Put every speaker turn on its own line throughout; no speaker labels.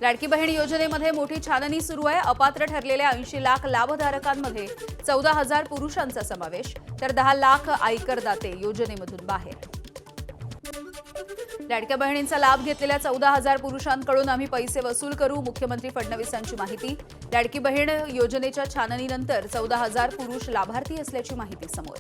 लाडकी बहीण योजनेमध्ये मोठी छाननी सुरू आहे। अपात्र ठरलेल्या 80 लाख लाभधारकांमध्ये 14,000 पुरुषांचा समावेश, तर 10 लाख आयकरदाते योजनेमधून बाहेर। लाडक्या बहिणींचा लाभ घेतलेल्या 14,000 पुरुषांकडून आम्ही पैसे वसूल करू, मुख्यमंत्री फडणवीसांची माहिती। लाडकी बहीण योजनेच्या छाननीनंतर 14,000 पुरुष लाभार्थी असल्याची माहिती समोर।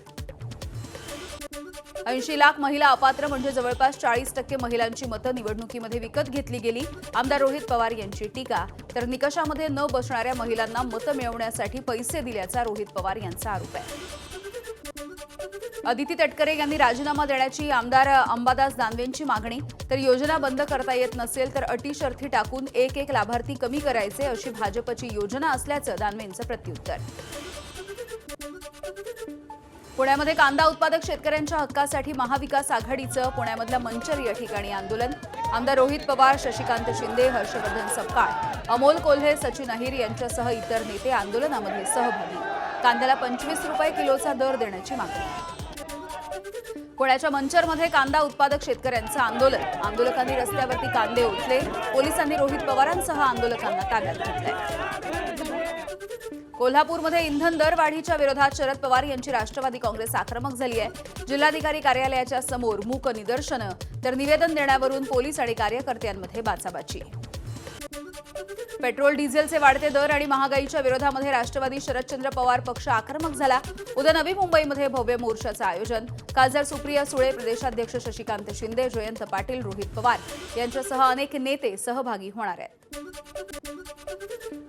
80 लाख महिला अपात्र म्हणजे जवळपास 40% महिलांची मतं निवडणुकीमध्ये विकत घेतली गेली। आमदार रोहित पवार यांची टीका, तर निकषामध्ये न बसणाऱ्या महिलांना मतं मिळवण्यासाठी पैसे दिल्याचा रोहित पवार यांचा आरोप आहे। अदिती तटकरे यांनी राजीनामा देण्याची आमदार अंबादास दानवेंची मागणी, तर योजना बंद करता येत नसेल तर अटी शर्थी टाकून एक लाभार्थी कमी करायचे अशी भाजपची योजना असल्याचं दानवेंचं प्रत्युत्तर। पुण्यामध्ये कांदा उत्पादक शेतकऱ्यांच्या हक्कासाठी महाविकास आघाडीचं पुण्यामधल्या मंचर या ठिकाणी आंदोलन। आमदार रोहित पवार, शशिकांत शिंदे, हर्षवर्धन सपकाळ, अमोल कोल्हे, सचिन अहिर यांच्यासह इतर नेते आंदोलनामध्ये सहभागी। कांद्याला 25 रुपये किलोचा दर देण्याची मागणी। पुण्याच्या मंचरमध्ये कांदा उत्पादक शेतकऱ्यांचं आंदोलन। आंदोलकांनी रस्त्यावरती कांदे ओतले। पोलिसांनी रोहित पवारांसह आंदोलकांना ताब्यात घेतलंय। कोल्हापूरमध्ये इंधन दर वाढीच्या विरोधात शरद पवार यांची राष्ट्रवादी काँग्रेस आक्रमक झाली आहे। जिल्हाधिकारी कार्यालयाच्या समोर मूक निदर्शनं, तर निवेदन देण्यावरून पोलीस आणि कार्यकर्त्यांमध्ये बाचाबाची। पेट्रोल डिझेलचे वाढते दर आणि महागाईच्या विरोधामध्ये राष्ट्रवादी शरदचंद्र पवार पक्ष आक्रमक झाला। उद्या नवी मुंबईमध्ये भव्य मोर्चाचं आयोजन। खासदार सुप्रिया सुळे, प्रदेशाध्यक्ष शशिकांत शिंदे, जयंत पाटील, रोहित पवार यांच्यासह अनेक नेते सहभागी होणार आहेत।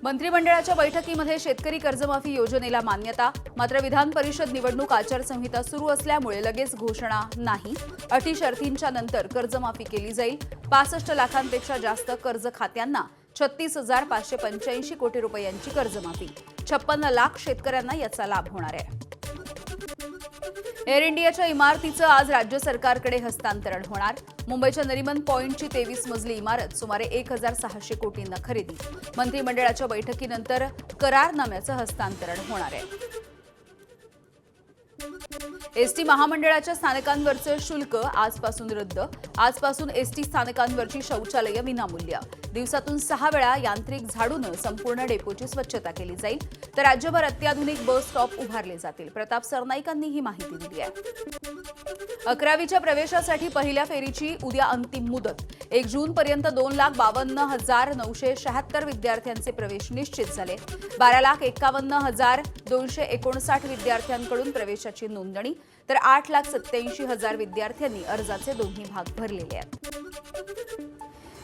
मंत्रिमंडळाच्या बैठकीमध्ये शेतकरी कर्जमाफी योजनेला मान्यता, मात्र विधान परिषद निवडणूक आचारसंहिता सुरू असल्यामुळे लगेच घोषणा नाही। अटी शर्थींच्या नंतर कर्जमाफी केली जाईल। 65 लाखांपेक्षा जास्त कर्ज खात्यांना 36,585 कोटी रुपयांची कर्जमाफी। 56 लाख शेतकऱ्यांना याचा लाभ होणार आहे। एअर इंडियाच्या इमारतीचं आज राज्य सरकारकडे हस्तांतरण होणार। मुंबईच्या नरिमन पॉइंटची 23 मजली इमारत सुमारे 1,600 कोटींना खरेदी। मंत्रिमंडळाच्या बैठकीनंतर करारनाम्याचं हस्तांतरण होणार आहे। एसटी महामंडळाच्या स्थानकांवरचं शुल्क आजपासून रद्द। आजपासून एसटी स्थानकांवरची शौचालयं विनामूल्य। दिवसातून 6 वेळा यांत्रिक झाडूनं संपूर्ण डेपोची स्वच्छता केली जाईल, तर राज्यभर अत्याधुनिक बस स्टॉप उभारले जातील। प्रताप सरनाईकांनी ही माहिती दिली आहे। 11वीच्या प्रवेशासाठी पहिल्या फेरीची उद्या अंतिम मुदत। 1 जूनपर्यंत 2,52,976 विद्यार्थ्यांचे प्रवेश निश्चित झाले। 12,51,259 विद्यार्थ्यांकडून प्रवेशाची नोंदणी, तर 8,87,000 विद्यार्थ्यांनी अर्जाचे दोन्ही भाग भरलेले आहेत।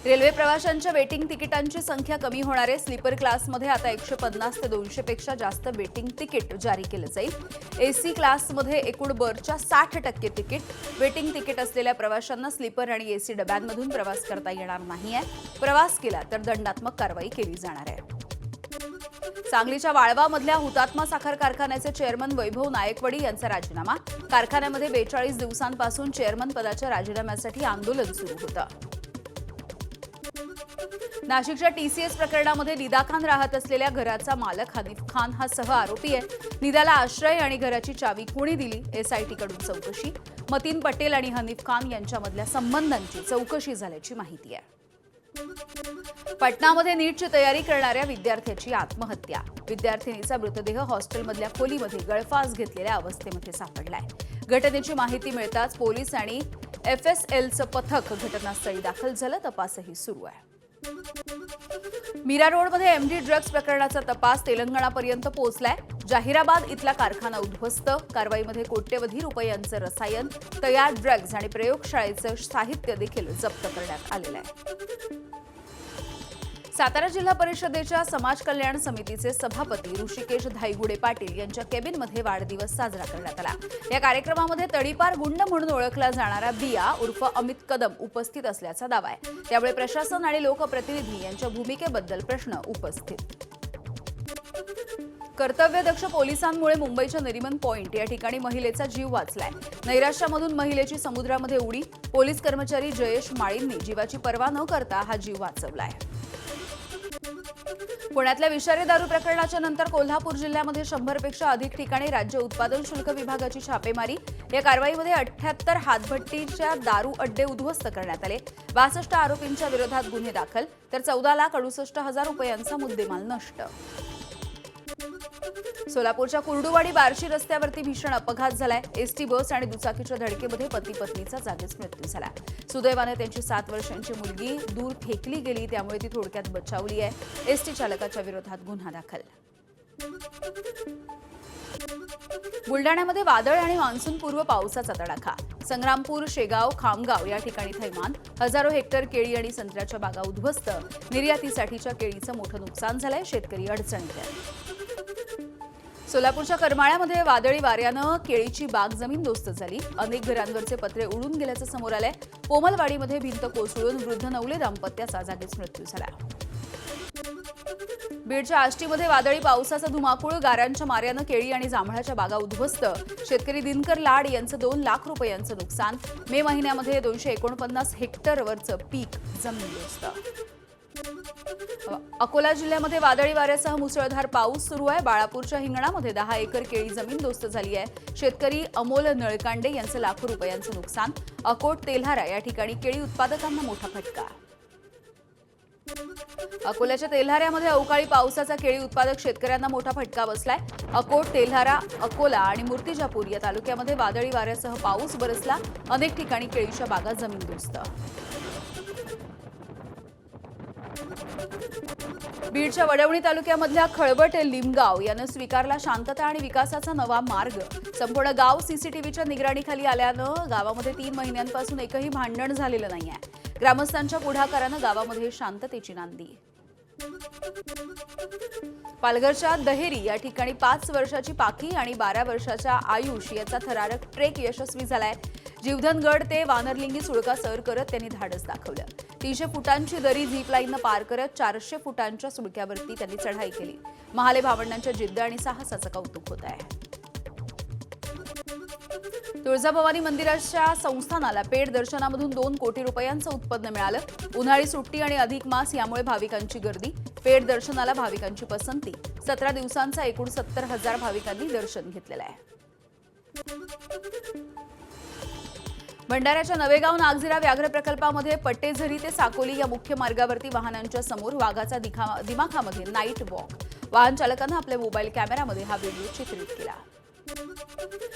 रेल्वे प्रवाशांच्या वेटिंग तिकिटांची संख्या कमी होणार आहे। स्लीपर क्लासमध्ये आता 150 ते 200 पेक्षा जास्त वेटिंग तिकीट जारी केलं जाईल। एसी क्लासमध्ये एकूण बरच्या 60% तिकीट। वेटिंग तिकीट असलेल्या प्रवाशांना स्लीपर आणि एसी डब्यांमधून प्रवास करता येणार नाहीये। प्रवास केला तर दंडात्मक कारवाई केली जाणार आहे। सांगलीच्या वाळवामधल्या हुतात्मा साखर कारखान्याचे चेअरमन वैभव नायकवडी यांचा राजीनामा। कारखान्यामध्ये 42 दिवसांपासून चेअरमन पदाच्या राजीनाम्यासाठी आंदोलन सुरू होतं। नाशिकच्या टीसीएस प्रकरणामध्ये निदा खान राहत असलेल्या घराचा मालक हनीफ खान हा सह आरोपी आहे। निदाला आश्रय आणि घराची चावी कोणी दिली, एसआयटीकडून चौकशी। मतीन पटेल आणि हनीफ खान यांच्यामधल्या संबंधांची चौकशी झाल्याची माहिती आहे। पटनामध्ये नीटची तयारी करणाऱ्या विद्यार्थ्याची आत्महत्या। विद्यार्थिनीचा मृतदेह हॉस्टेलमधल्या खोलीमध्ये गळफास घेतलेल्या अवस्थेमध्ये सापडलाय। घटनेची माहिती मिळताच पोलीस आणि एफएसएलचं पथक घटनास्थळी दाखल झालं। तपासही सुरू आहे। मीरा रोडमध्ये एमडी ड्रग्ज प्रकरणाचा तपास तेलंगणापर्यंत पोहोचलाय। जाहिराबाद इथला कारखाना उद्ध्वस्त। कारवाईमध्ये कोट्यवधी रुपयांचं रसायन, तयार ड्रग्ज आणि प्रयोगशाळेचं साहित्य देखील जप्त करण्यात आलेलं आहे। सातारा जिल्हा परिषदेच्या समाज कल्याण समितीचे सभापती ऋषिकेश धाईगुडे पाटील यांच्या केबिनमध्ये वाढदिवस साजरा करण्यात आला। या कार्यक्रमामध्ये तडीपार गुंड म्हणून ओळखला जाणारा बिया उर्फ अमित कदम उपस्थित असल्याचा दावा आहे। त्यामुळे प्रशासन आणि लोकप्रतिनिधी यांच्या भूमिकेबद्दल प्रश्न उपस्थित। कर्तव्यदक्ष पोलिसांमुळे मुंबईच्या नरिमन पॉइंट या ठिकाणी महिलेचा जीव वाचलाय। नैराश्यामधून महिलेची समुद्रामध्ये उडी। पोलीस कर्मचारी जयेश माळींनी जीवाची पर्वा न करता हा जीव वाचवलाय। पुण्यातल्या विषारी दारू प्रकरणाच्या नंतर कोल्हापूर जिल्ह्यामध्ये 100 पेक्षा अधिक ठिकाणी राज्य उत्पादन शुल्क विभागाची छापेमारी। या कारवाईमध्ये 78 हातभट्टीच्या दारू अड्डे उद्ध्वस्त करण्यात आले. 62 आरोपींच्या विरोधात गुन्हे दाखल, तर 14,68,000 रुपयांचा मुद्देमाल नष्ट. सोलापूरच्या कुर्डुवाडी बार्शी रस्त्यावरती भीषण अपघात झालाय. एसटी बस आणि दुचाकीच्या धडकेमध्ये पती पत्नीचा जागीच मृत्यू झाला. सुदैवाने त्यांची 7 वर्षांची मुलगी दूर फेकली गेली, त्यामुळे ती थोडक्यात बचावली आहे. एसटी चालकाच्या विरोधात गुन्हा दाखल. बुलडाण्यामध्ये वादळ आणि मान्सूनपूर्व पावसाचा तडाखा. संग्रामपूर, शेगाव, खामगाव या ठिकाणी थैमान. हजारो हेक्टर केळी आणि संत्र्याच्या बागा उद्ध्वस्त. निर्यातीसाठीच्या केळीचं मोठं नुकसान झालंय. शेतकरी अडचणीत आहेत. सोलापूरच्या करमाळ्यामध्ये वादळी वाऱ्यानं केळीची बाग जमीनदोस्त झाली. अनेक घरांवरचे पत्रे उडून गेल्याचं समोर आलंय. पोमलवाडीमध्ये भिंत कोसळून वृद्ध नवले दाम्पत्याचा जागीच मृत्यू झाला. बीडच्या आष्टीमध्ये वादळी पावसाचा धुमाकूळ. गारांच्या माऱ्यानं केळी आणि जांभळाच्या बागा उद्ध्वस्त. शेतकरी दिनकर लाड यांचं 2 लाख रुपयांचं नुकसान. मे महिन्यामध्ये 249 हेक्टरवरचं पीक जमीनदोस्त. अकोला जिल्ह्यामध्ये वादळी वाऱ्यासह मुसळधार पाऊस सुरू आहे. बाळापूरच्या हिंगणामध्ये 10 एकर केळी जमीनदोस्त झाली आहे. शेतकरी अमोल नळकांडे यांचं लाखो रुपयांचं नुकसान. अकोट तेल्हारा या ठिकाणी केळी उत्पादकांना मोठा फटका. अकोल्याच्या तेल्हाऱ्यामध्ये अवकाळी पावसाचा केळी उत्पादक शेतकऱ्यांना मोठा फटका बसलाय. अकोट, तेल्हारा, अकोला आणि मूर्तिजापूर या तालुक्यामध्ये वादळी वाऱ्यासह पाऊस बरसला. अनेक ठिकाणी केळीच्या बागा जमीनदोस्त. बीडच्या वडवणी तालुक्यामधल्या खळबट लिमगाव यानं स्वीकारला शांतता आणि विकासाचा नवा मार्ग. संपूर्ण गाव सीसीटीव्हीच्या निगराणीखाली आल्यानं गावामध्ये 3 महिन्यांपासून एकही भांडण झालेलं नाहीये. ग्रामस्थांच्या पुढाकारानं गावामध्ये शांततेची नांदी. पालघरच्या दहेरी या ठिकाणी 5 वर्षाची पाखी आणि 12 वर्षाच्या आयुष याचा थरारक ट्रेक यशस्वी झालाय. जीवधनगड ते वानरलिंगी सुळका सर करत त्यांनी धाडस दाखवलं. 300 फुटांची दरी झीप लाईननं पार करत 400 फुटांच्या सुळक्यावरती त्यांनी चढाई केली. महाले भावंडांच्या जिद्द आणि साहसाचं कौतुक होत आहे. तुळजाभवानी मंदिराच्या संस्थानाला पेड दर्शनामधून 2 कोटी रुपयांचं उत्पन्न मिळालं. उन्हाळी सुट्टी आणि अधिक मास यामुळे भाविकांची गर्दी. पेड दर्शनाला भाविकांची पसंती. 17 दिवसांचा एकूण 70,000 भाविकांनी दर्शन घेतलेलं आहे. भंडाऱ्याच्या नवेगाव नागझिरा व्याघ्र प्रकल्पामध्ये पट्टेझरी ते साकोली या मुख्य मार्गावरती वाहनांच्या समोर वाघाचा दिमाखामध्ये नाईट वॉक. वाहन चालकांना आपल्या मोबाईल कॅमेरामध्ये हा व्हिडिओ चित्रित केला.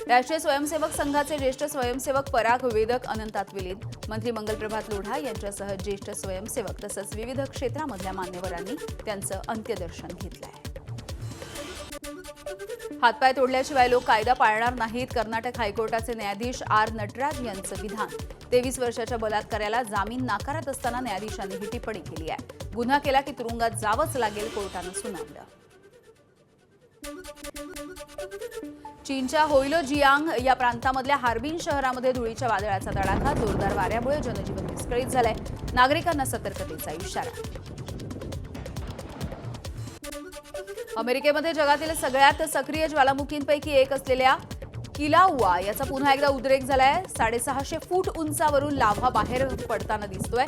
राष्ट्रीय स्वयंसेवक संघाचे ज्येष्ठ स्वयंसेवक पराग वेदक अनंतात विलीन. मंत्री मंगलप्रभात लोढा यांच्यासह ज्येष्ठ स्वयंसेवक तसंच विविध क्षेत्रामधल्या मान्यवरांनी त्यांचं अंत्यदर्शन घेतलंय. हातपाय तोडल्याशिवाय लोक कायदा पाळणार नाहीत. कर्नाटक हायकोर्टाचे न्यायाधीश आर नटराज यांचं विधान. 23 वर्षाच्या बलात्काराला जामीन नाकारत असताना न्यायाधीशांनी ही टिप्पणी केली आहे. गुन्हा केला की तुरुंगात जावंच लागेल, कोर्टानं सुनावलं. चीनच्या होइलोजियांग या प्रांतामधल्या हार्बिन शहरामध्ये धुळीच्या वादळाचा तडाखा. जोरदार वाऱ्यामुळे जनजीवन विस्कळीत झालंय. नागरिकांना सतर्कतेचा इशारा. अमेरिकेमध्ये जगातील सगळ्यात सक्रिय ज्वालामुखींपैकी एक असलेल्या किलाउआ याचा पुन्हा एकदा उद्रेक झालाय. 650 फूट उंचावरून लाव्हा बाहेर पडताना दिसतोय.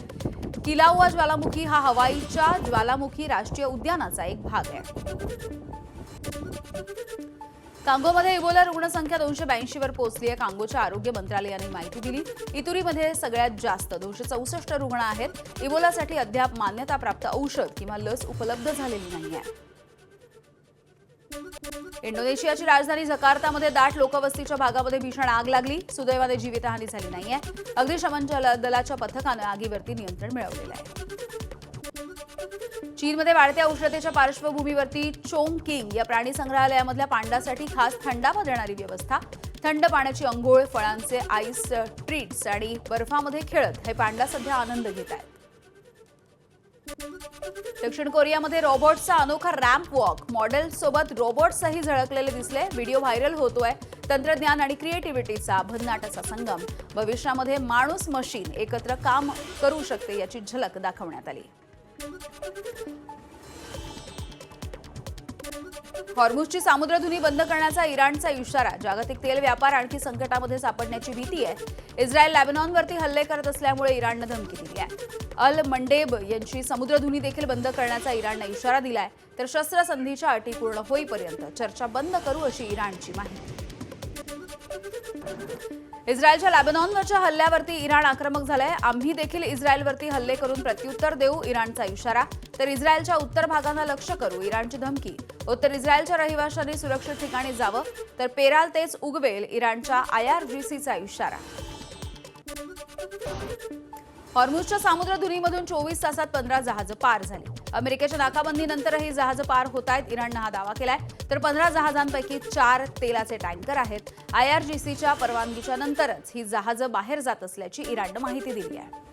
किलाउआ ज्वालामुखी हा हवाईच्या ज्वालामुखी राष्ट्रीय उद्यानाचा एक भाग आहे. कांगोमध्ये इबोला रुग्णसंख्या 282 वर पोहोचली आहे. कांगोच्या आरोग्य मंत्रालयाने माहिती दिली. इतुरीमध्ये सगळ्यात जास्त 264 रुग्ण आहेत. इबोलासाठी अद्याप मान्यताप्राप्त औषध किंवा लस उपलब्ध झालेली नाहीये. इंडोनेशियाची राजधानी जकार्तामध्ये दाट लोकवस्तीच्या भागामध्ये भीषण आग लागली. सुदैवाने जीवितहानी झाली नाहीये. अग्निशमन दलाच्या पथकानं आगीवरती नियंत्रण मिळवलेलं आहे. चीनमध्ये वाढत्या उष्णतेच्या पार्श्वभूमीवरती चोंग किंग या प्राणी संग्रहालयामधल्या पांडासाठी खास थंडावा देणारी व्यवस्था. थंड पाण्याची अंघोळ, फळांचे आईस ट्रीट्स आणि बर्फामध्ये खेळत हे पांडा सध्या आनंद घेत आहेत. दक्षिण कोरियामध्ये रोबोट्सचा अनोखा रॅम्प वॉक. मॉडेलसोबत रोबोट्सही झळकलेले दिसले. व्हिडिओ व्हायरल होतोय. तंत्रज्ञान आणि क्रिएटिव्हिटीचा भन्नाट असा संगम. भविष्यामध्ये माणूस मशीन एकत्र काम करू शकते याची झलक दाखवण्यात आली. हॉर्मुझची सामुद्रधुनी बंद करण्याचा इराणचा इशारा. जागतिक तेल व्यापार आणखी संकटामध्ये सापडण्याची भीती आहे. इस्रायल लेबनॉनवरती हल्ले करत असल्यामुळे इराणनं धमकी दिली आहे. अल मंडेब यांची समुद्रधुनी देखील बंद करण्याचा इराणनं इशारा दिलाय. तर शस्त्रसंधीच्या अटी पूर्ण होईपर्यंत चर्चा बंद करू अशी इराणची माहिती. इस्रायलच्या लेबनॉनवरच्या हल्ल्यावरती इराण आक्रमक झालंय. आम्ही देखील इस्रायलवरती हल्ले करून प्रत्युत्तर देऊ, इराणचा इशारा. तर इस्रायलच्या उत्तर भागांना लक्ष्य करू, इराणची धमकी. उत्तर इस्रायलच्या रहिवाशांनी सुरक्षित ठिकाणी जावं, तर पेराल तेच उगवेल, इराणच्या IRGCचा इशारा. हॉर्मुझच्या सामुद्रधुनीमधून 24 तासात 15 जहाजं पार झाली. अमेरिकेच्या नाकाबंदीनंतरही जहाजं पार होत आहेत, इराणनं हा दावा केलाय. तर 15 जहाजांपैकी 4 तेलाचे टँकर आहेत. IRGCच्या परवानगीच्या नंतरच ही जहाजं बाहेर जात असल्याची इराणनं माहिती दिली आहे.